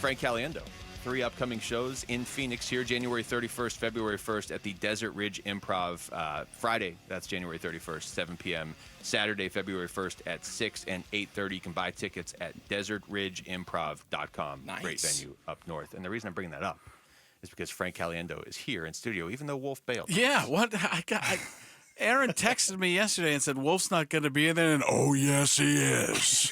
Frank Caliendo. 3 upcoming shows in Phoenix here, January 31st, February 1st at the Desert Ridge Improv. Friday, that's January 31st, 7 p.m. Saturday, February 1st at 6 and 8:30. You can buy tickets at desertridgeimprov.com. Nice. Great venue up north. And the reason I'm bringing that up is because Frank Caliendo is here in studio, even though Wolf bailed. Yeah, what? Aaron texted me yesterday and said, Wolf's not going to be in there. And, oh, yes, he is.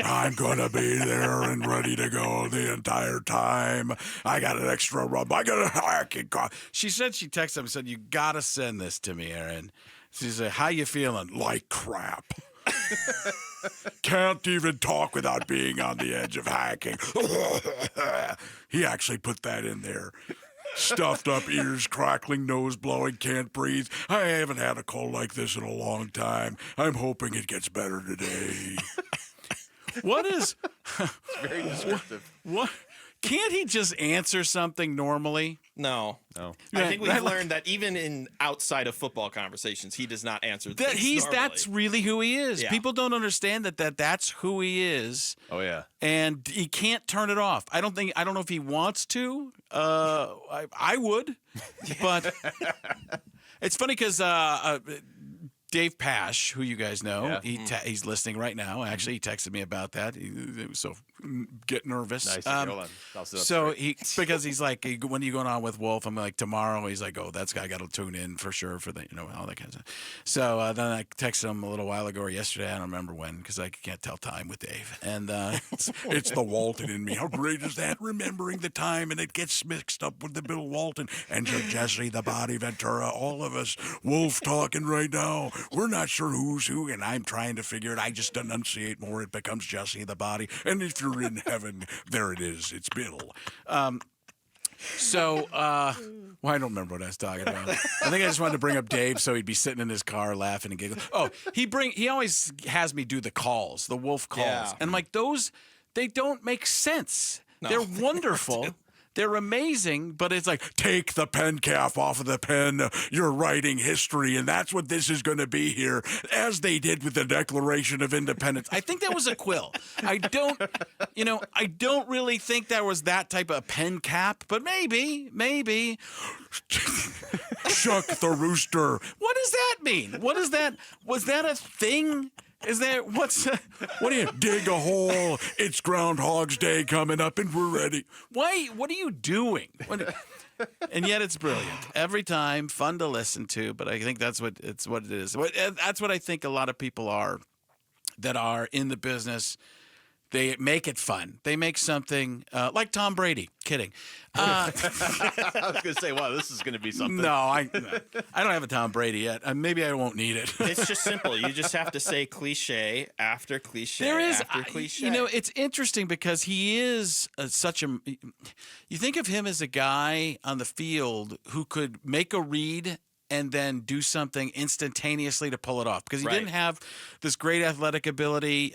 I'm going to be there and ready to go the entire time. I got an extra rub. I got a hacking car. She said she texted him and said, you got to send this to me, Aaron. She said, how you feeling? Like crap. Can't even talk without being on the edge of hacking. He actually put that in there. Stuffed up ears, crackling, nose blowing, can't breathe. I haven't had a cold like this in a long time. I'm hoping it gets better today. What is... Very descriptive. What? Can't he just answer something normally? No. I think we've learned that even in outside of football conversations, he does not answer that. That's really who he is. Yeah. People don't understand that's who he is. Oh yeah. And he can't turn it off. I don't know if he wants to. I would, but it's funny because Dave Pash, who you guys know, he's listening right now. Actually, he texted me about that. So get nervous. Nice. Hold on. I'll sit up So straight. because he's like, when are you going on with Wolf? I'm like, tomorrow. He's like, oh, that's guy got to tune in for sure for the, all that kind of stuff. So then I texted him a little while ago or yesterday. I don't remember when because I can't tell time with Dave. And it's the Walton in me. How great is that? Remembering the time, and it gets mixed up with the Bill Walton and Jesse the Body Ventura. All of us, Wolf talking right now. We're not sure who's who, and I'm trying to figure it. I just enunciate more. It becomes Jesse the Body. And if you're in heaven, there it is. It's Bill. Well, I don't remember what I was talking about. I think I just wanted to bring up Dave so he'd be sitting in his car laughing and giggling. Oh, he always has me do the calls, the Wolf calls. Yeah. And I'm like, they don't make sense. No, they're wonderful. They're amazing, but it's like, take the pen cap off of the pen. You're writing history, and that's what this is going to be here, as they did with the Declaration of Independence. I think that was a quill. I don't really think that was that type of pen cap, but maybe. Chuck the Rooster. What does that mean? What is that? Was that a thing? Is there, what do you, dig a hole, it's Groundhog's Day coming up and we're ready. Why, what are you doing? And yet it's brilliant. Every time, fun to listen to, but I think that's what it is. That's what I think a lot of people are that are in the business. They make it fun. They make something like Tom Brady. Kidding. I was going to say, wow, this is going to be something. No, I don't have a Tom Brady yet. Maybe I won't need it. It's just simple. You just have to say cliche after cliche after cliche. It's interesting because he is such a. You think of him as a guy on the field who could make a read and then do something instantaneously to pull it off because he didn't have this great athletic ability.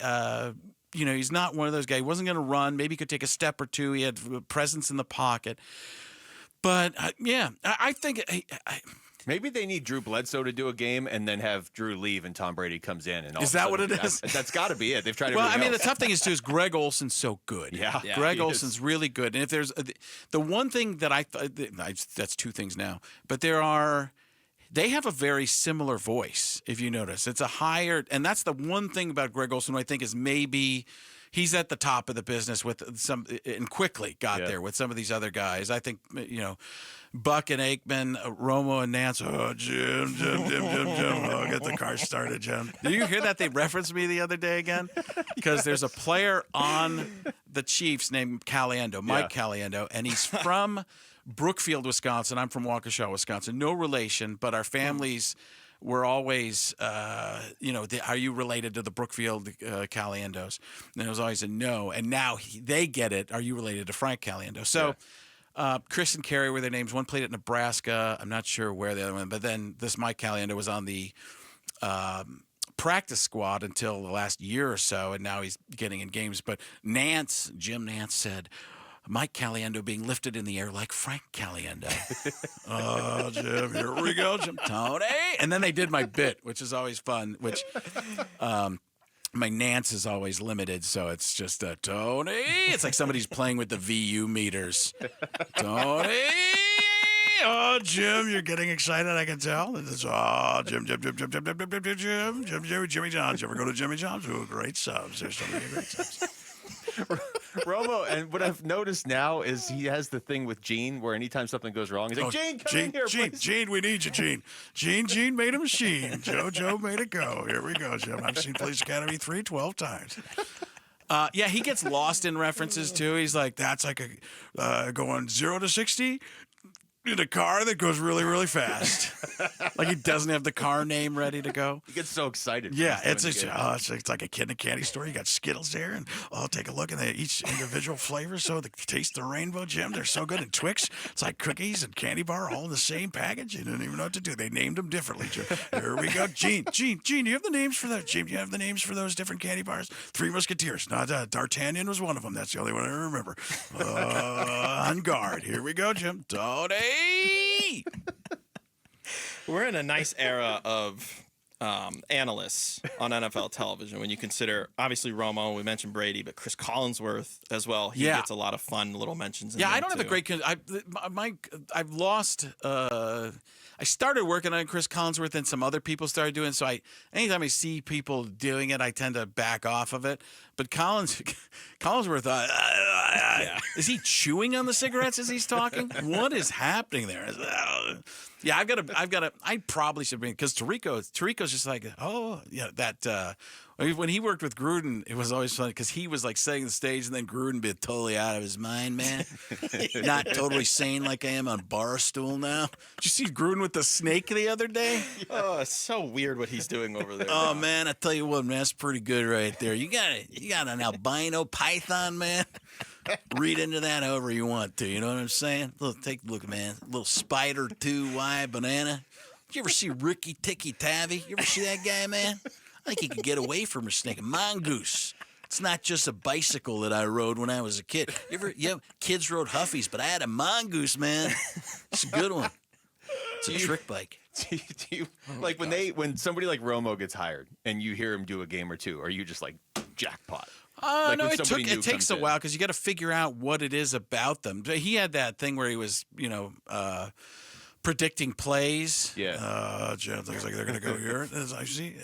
He's not one of those guys. He wasn't going to run. Maybe he could take a step or two. He had presence in the pocket. But, I think maybe they need Drew Bledsoe to do a game and then have Drew leave and Tom Brady comes in. And all is that what it is? That's got to be it. They've tried Well, everything the else. tough thing is Greg Olson's so good. Yeah, Greg Olson's really good. And if there's the one thing that that's two things now, but they have a very similar voice, if you notice. It's a higher, and that's the one thing about Greg Olson who I think is maybe he's at the top of the business with some, and quickly got there with some of these other guys. I think, Buck and Aikman, Romo and Nance. Oh, Jim. Oh, get the car started, Jim. Did you hear that they referenced me the other day again? Because there's a player on the Chiefs named Caliendo, Mike Caliendo, and he's from Brookfield, Wisconsin. I'm from Waukesha, Wisconsin. No relation, but our families were always, are you related to the Brookfield Caliendos? And it was always a no. And now they get it. Are you related to Frank Caliendo? So Chris and Carrie were their names. One played at Nebraska. I'm not sure where the other one. But then this Mike Caliendo was on the practice squad until the last year or so, and now he's getting in games. But Jim Nance said, Mike Caliendo being lifted in the air like Frank Caliendo. Oh, Jim, here we go, Jim. Tony. And then they did my bit, which is always fun, which My Nance is always limited, so it's just Tony. It's like somebody's playing with the VU meters. Tony. Oh, Jim, you're getting excited. I can tell. Jimmy John's. You ever go to Jimmy John's? Ooh, great subs. There's so many great subs. Romo, and what I've noticed now is he has the thing with Gene where anytime something goes wrong, he's like, Gene, come in here, please. Gene, we need you, Gene. Gene made a machine. Joe made it go. Here we go, Jim. I've seen Police Academy 12 times. Yeah, he gets lost in references, too. He's like, that's like going 0 to 60 in a car that goes really, really fast. Like he doesn't have the car name ready to go. He gets so excited. Yeah, it's like a kid in a candy store. You got Skittles there, and take a look at each individual flavor. So the taste the rainbow, Jim. They're so good. And Twix, it's like cookies and candy bar all in the same package. You didn't even know what to do. They named them differently, Jim. Here we go. Gene, do you have the names for that? Gene, do you have the names for those different candy bars? Three Musketeers. No, D'Artagnan was one of them. That's the only one I remember. On guard. Here we go, Jim. Tony. We're in a nice era of analysts on NFL television when you consider, obviously, Romo, we mentioned Brady, but Chris Collinsworth as well. He gets a lot of fun little mentions in I don't too. have a great I've lost I started working on Chris Collinsworth and some other people started doing it, so anytime I see people doing it, I tend to back off of it. But Collinsworth, is he chewing on the cigarettes as he's talking? What is happening there? Yeah, I probably should bring, because Tirico's just like, when he worked with Gruden, it was always funny because he was like setting the stage and then Gruden be totally out of his mind, man. Not totally sane like I am on Barstool now. Did you see Gruden with the snake the other day? Oh, it's so weird what he's doing over there. Oh, man, I tell you what, man, that's pretty good right there. You got an albino python, man. Read into that however you want to. You know what I'm saying? Take a look, man. A little spider 2Y banana. Did you ever see Ricky Tikki Tavi? You ever see that guy, man? I think he could get away from a snake. A mongoose. It's not just a bicycle that I rode when I was a kid. Kids rode Huffies, but I had a mongoose, man. It's a good one. It's a trick bike. Do you, like when somebody like Romo gets hired and you hear him do a game or two, are you just like jackpot? No, it takes a while because you got to figure out what it is about them. He had that thing where he was, predicting plays. Yeah. Jim, looks like they're going to go here. I see.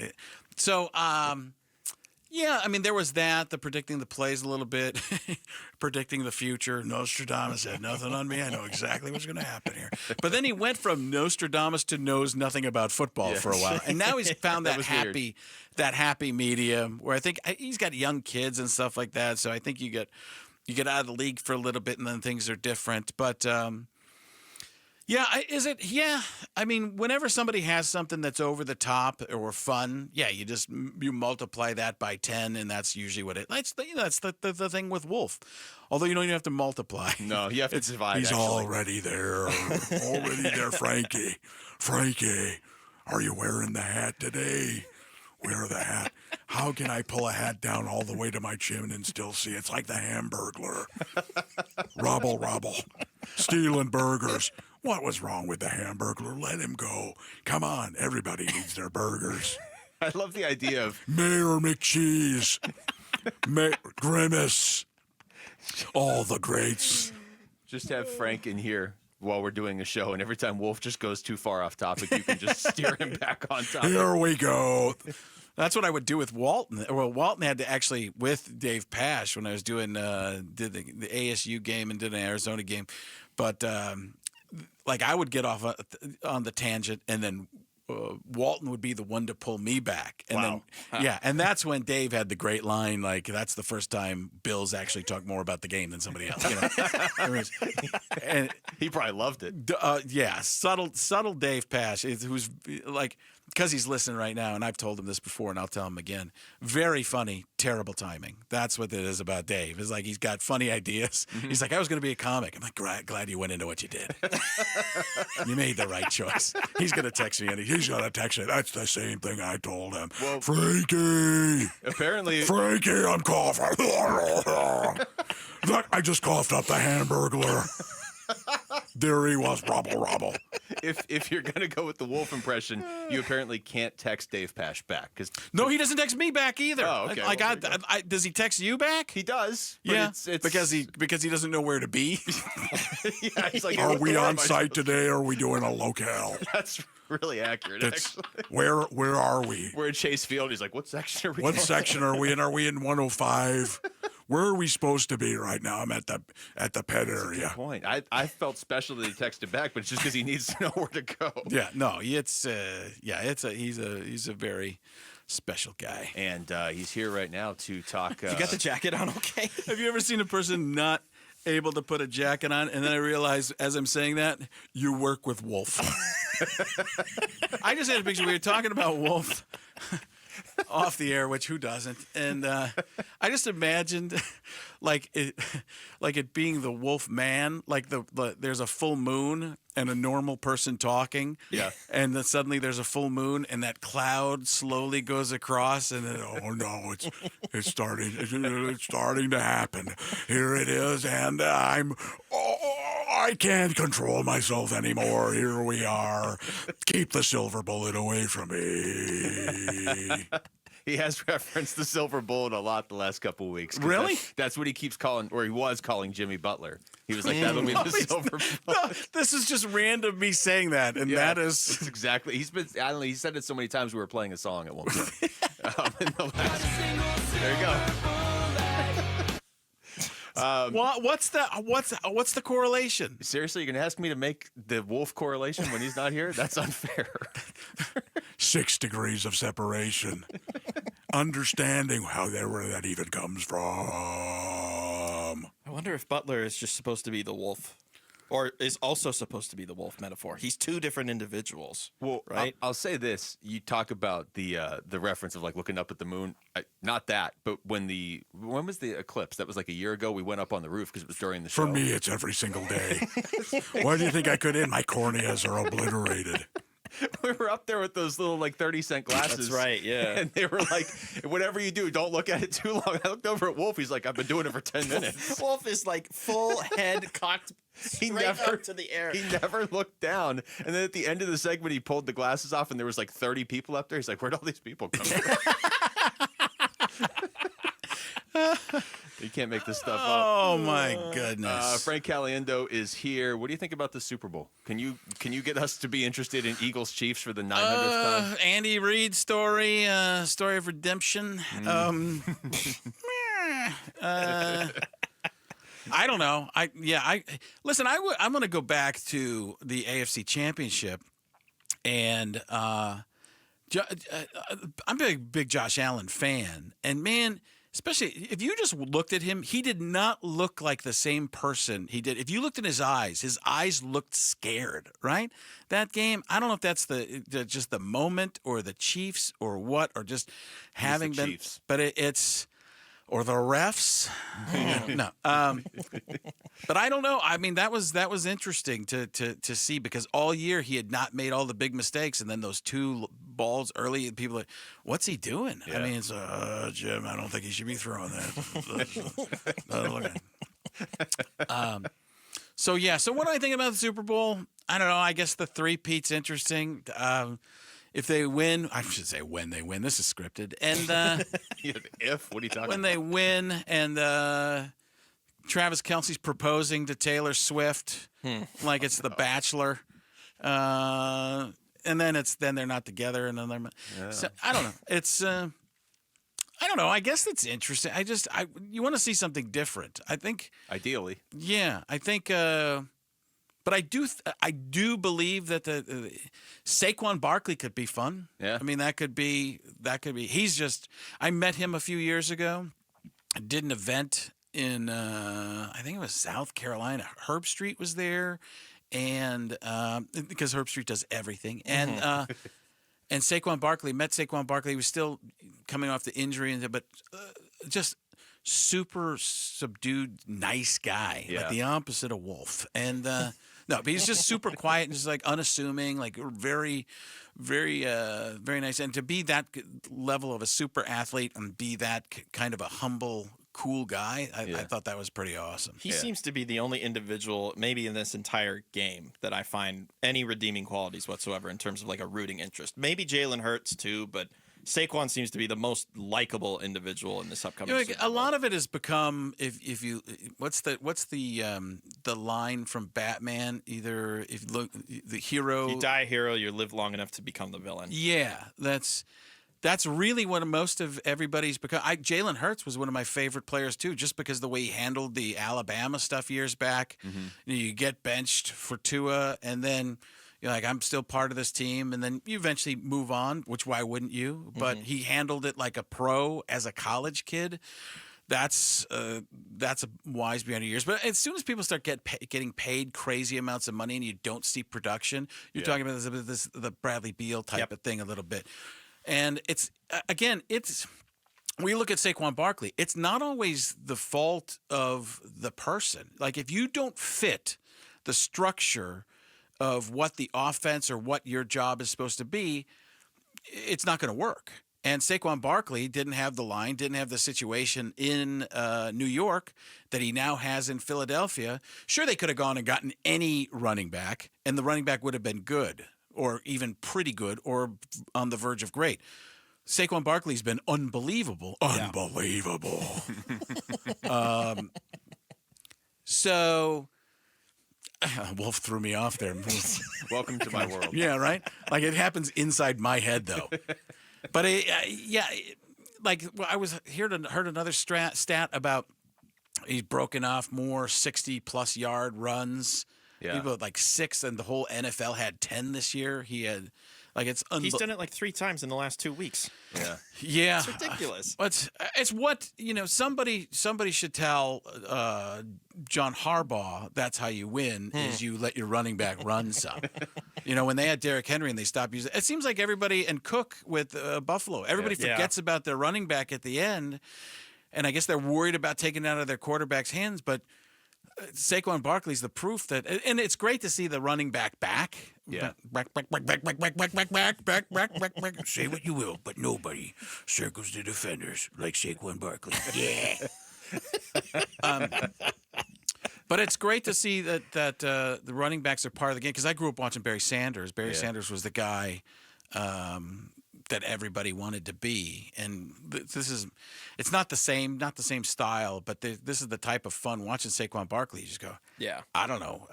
So, there was that, the predicting the plays a little bit, predicting the future. Nostradamus had nothing on me. I know exactly what's going to happen here. But then he went from Nostradamus to knows nothing about football for a while. And now he's found that happy medium where I think he's got young kids and stuff like that. So I think you get out of the league for a little bit and then things are different. But, whenever somebody has something that's over the top or fun, you multiply that by 10, and that's usually what that's the thing with Wolf. Although you don't even have to multiply. No, you have to divide. He's already there, Frankie. Frankie, are you wearing the hat today? Wear the hat. How can I pull a hat down all the way to my chin and still see? It's like the Hamburglar. Rubble. Stealing burgers. What was wrong with the Hamburglar? Let him go. Come on, everybody needs their burgers. I love the idea of Mayor McCheese, Grimace, all the greats. Just have Frank in here while we're doing a show, and every time Wolf just goes too far off topic, you can just steer him back on topic. Here we go. That's what I would do with Walton. Well, Walton had to actually, with Dave Pasch, when I was doing did the ASU game and did an Arizona game, but I would get off on the tangent, and then Walton would be the one to pull me back. And then, and that's when Dave had the great line, like, that's the first time Bills actually talk more about the game than somebody else. And he probably loved it. Subtle Dave Pasch, who's like, because he's listening right now, and I've told him this before, and I'll tell him again. Very funny, terrible timing. That's what it is about Dave. It's like he's got funny ideas. Mm-hmm. He's like, I was going to be a comic. I'm like, glad you went into what you did. You made the right choice. He's going to text me, and he's going to text me. That's the same thing I told him. Well, Frankie. Apparently. Frankie, I'm coughing. I just coughed up the Hamburglar. There he was, rubble. if you're gonna go with the Wolf impression, you apparently can't text Dave Pash back because No, he doesn't text me back either. Oh, okay. Does he text you back? he does. But Yeah, it's because he doesn't know where to be. yeah, he's like, Are we on site? site today? Or are we doing a locale? That's really accurate. It's, Actually, where are we? we're in Chase Field. He's like, what section are we? What going? section are we in? Are we in 105? Where are we supposed to be right now? I'm at the pet area. Point. I felt special that he texted back, but it's just because he needs to know where to go. Yeah, no, it's he's a very special guy. And he's here right now to talk. You got the jacket on, okay? Have you ever seen a person not able to put a jacket on, and then I realize as I'm saying that, You work with Wolf. I just had a picture. We were talking about Wolf off the air, which who doesn't? And I just imagined like it being the Wolf Man, like there's a full moon and a normal person talking. Yeah. And then suddenly there's a full moon and that cloud slowly goes across and then Oh no, it's starting to happen. Here it is, and I can't control myself anymore. Here we are. Keep the silver bullet away from me. He has referenced the silver bullet a lot the last couple of weeks. 'Cause Really? That's what he keeps calling, or he was calling Jimmy Butler. He was like, that'll be the silver bullet. No, this is just random me saying that, and that is It's exactly. He's been. I don't know. He said it so many times. We were playing a song at one point. There you go. what's the correlation? Seriously, you're gonna ask me to make the Wolf correlation when he's not here? That's unfair. 6 degrees of separation. Understanding where that even comes from. I wonder if Butler is just supposed to be the wolf, or is also supposed to be the wolf metaphor. He's two different individuals. Well, right? I'll say this: you talk about the reference of like looking up at the moon. Not that, but when was the eclipse? That was like a year ago. We went up on the roof because it was during the show. For me, it's every single day. Why do you think I could in? My corneas are obliterated. We were up there with those little like 30-cent glasses. That's right, yeah. And they were like, whatever you do, don't look at it too long. I looked over at Wolf. He's like, I've been doing it for 10 minutes. Wolf is like full head cocked straight up to the air. He never looked down. And then at the end of the segment, he pulled the glasses off and there was like 30 people up there. He's like, where'd all these people come from? You can't make this stuff up. Oh my goodness! Frank Caliendo is here. What do you think about the Super Bowl? Can you get us to be interested in Eagles Chiefs for the 900th time? Andy Reid story of redemption. I don't know. Listen. I'm going to go back to the AFC Championship, and I'm a big Josh Allen fan, and man. Especially if you just looked at him, he did not look like the same person he did. If you looked in his eyes looked scared, right? That game, I don't know if that's just the moment or the Chiefs or what, or just having been, Chiefs. but it's or the refs. No, but I don't know. I mean, that was interesting to see because all year he had not made all the big mistakes, and then those two balls early, and people are like, what's he doing? Yeah. I mean, it's Jim, I don't think he should be throwing that. So what do I think about the Super Bowl? I don't know. I guess the three-peat's interesting. If they win, I should say when they win. This is scripted. And What are you talking when about? they win, and Travis Kelce's proposing to Taylor Swift like it's The Bachelor. And then they're not together, and then they're. So, I don't know. It's I don't know. I guess it's interesting. You want to see something different. I think. Ideally. Yeah, I think. But I do believe that the Saquon Barkley could be fun. Yeah. I mean that could be. He's just. I met him a few years ago. I did an event in I think it was South Carolina. Herb Street was there. And because Herb Street does everything, and Saquon Barkley met Saquon Barkley. He was still coming off the injury, but just super subdued, nice guy, Yeah. like the opposite of Wolf. And no, but he's just super quiet and just like unassuming, like very, very, very nice. And to be that level of a super athlete and be that kind of a humble, cool guy. I thought that was pretty awesome. He seems to be the only individual, maybe in this entire game, that I find any redeeming qualities whatsoever in terms of like a rooting interest. Maybe Jalen Hurts too, but Saquon seems to be the most likable individual in this upcoming. You know, a lot of it has become if you what's the line from Batman? Either if you look the hero, you die a hero, you live long enough to become the villain. Yeah, that's really what most of everybody's become. Jalen Hurts was one of my favorite players too, just because the way he handled the Alabama stuff years back. You get benched for Tua, and then you're like, I'm still part of this team, and then you eventually move on, which why wouldn't you? But he handled it like a pro as a college kid. That's a wise beyond years. But as soon as people start getting paid crazy amounts of money and you don't see production, you're talking about this the Bradley Beal type of thing a little bit. And it's when you look at Saquon Barkley, it's not always the fault of the person. Like if you don't fit the structure of what the offense or what your job is supposed to be, it's not going to work. And Saquon Barkley didn't have the line, didn't have the situation in New York that he now has in Philadelphia. Sure, they could have gone and gotten any running back, and the running back would have been good or even pretty good or on the verge of great. Saquon Barkley's been unbelievable. Unbelievable. So Wolf threw me off there. Welcome to my world. Yeah, right? Like it happens inside my head, though. But like I heard another stat about he's broken off more 60-plus yard runs. Yeah. People had like 6, and the whole NFL had 10 this year. He had it's he's done it like 3 times in the last 2 weeks. Yeah, It's ridiculous. It's what somebody should tell John Harbaugh. That's how you win is you let your running back run some. When they had Derrick Henry and they stopped using it seems like everybody and Cook with Buffalo, everybody forgets about their running back at the end, and I guess they're worried about taking it out of their quarterback's hands, but Saquon Barkley's the proof that, and it's great to see the running back back. Yeah. Back. Say what you will, but nobody circles the defenders like Saquon Barkley. Yeah. But it's great to see that the running backs are part of the game, because I grew up watching Barry Sanders. Barry Sanders was the guy that everybody wanted to be, and it's not the same style, but this is the type of fun watching Saquon Barkley. You just go, I don't know,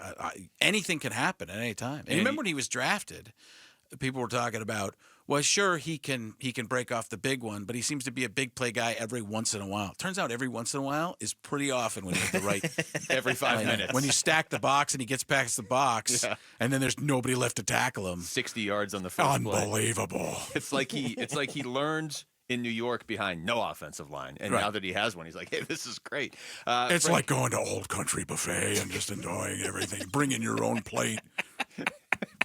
anything can happen at any time. And remember when he was drafted, people were talking about, well, sure, he can break off the big one, but he seems to be a big play guy every once in a while. Turns out every once in a while is pretty often when you have the right every 5 minutes. When you stack the box and he gets past the box, and then there's nobody left to tackle him. 60 yards on the first play. Unbelievable. It's like he learned in New York behind no offensive line, and now that he has one, he's like, hey, this is great. It's like going to Old Country Buffet and just enjoying everything. Bringing your own plate.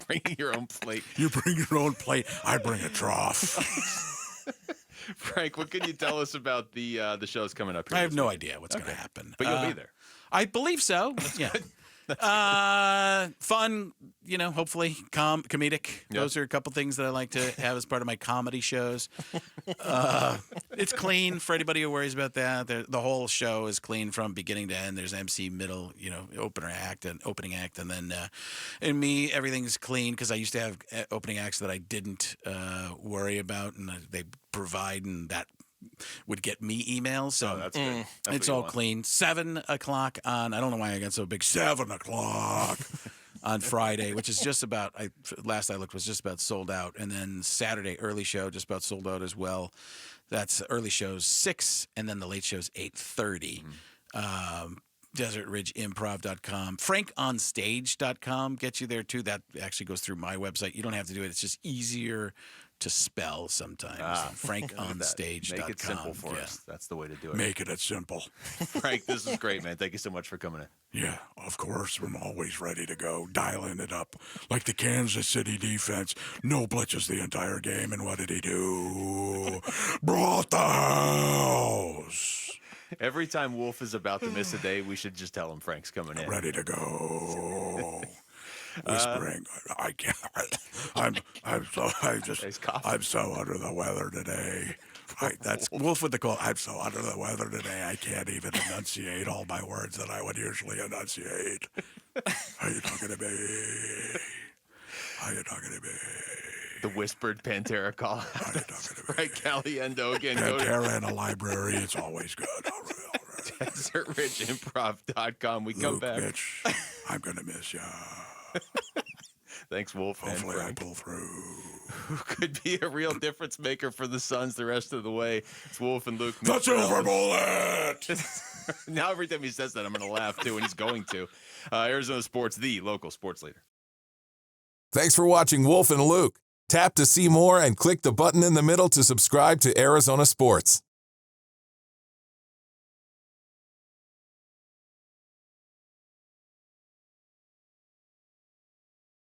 Bringing your own plate. You bring your own plate. I bring a trough. Frank, what can you tell us about the shows coming up here? I have no idea what's going to happen. But you'll be there. I believe so. Yeah. Fun, hopefully comedic. Yep. Those are a couple things that I like to have as part of my comedy shows. It's clean for anybody who worries about that. The whole show is clean from beginning to end. There's MC, middle, opening act, and then and me, everything's clean, because I used to have opening acts that I didn't worry about, and they provide, and that would get me emails. So that's good. That's it's all clean. 7 o'clock on, I don't know why I got so big, 7 o'clock on Friday, which is just about, last I looked, was just about sold out. And then Saturday, early show, just about sold out as well. That's early show's 6, and then the late show's 8:30. DesertRidgeImprov.com. FrankOnStage.com gets you there too. That actually goes through my website. You don't have to do it. It's just easier to spell sometimes. FrankOnStage.com. Make it simple for us. That's the way to do it. Make it simple. Frank, this is great, man. Thank you so much for coming in. Yeah, of course. I'm always ready to go. Dialing it up. Like the Kansas City defense. No blitzes the entire game. And what did he do? Brought the house. Every time Wolf is about to miss a day, we should just tell him Frank's coming in. Ready to go. Whispering. I can't. I'm so under the weather today. That's Wolf with the cold. I'm so under the weather today, I can't even enunciate all my words that I would usually enunciate. Are you talking to me? Are you talking to me? The whispered Pantera call. Are you talking to me? Right, Caliendo again. Pantera in a library, it's always good. DesertRidgeImprov.com. We come Luke, back. Mitch, I'm going to miss ya. Thanks, Wolf. Hopefully I Frank. pull through. Who could be a real difference maker for the Suns the rest of the way. It's Wolf and Luke. The silver bullet! Now every time he says that, I'm going to laugh, too, and he's going to. Arizona Sports, the local sports leader. Thanks for watching Wolf and Luke. Tap to see more and click the button in the middle to subscribe to Arizona Sports.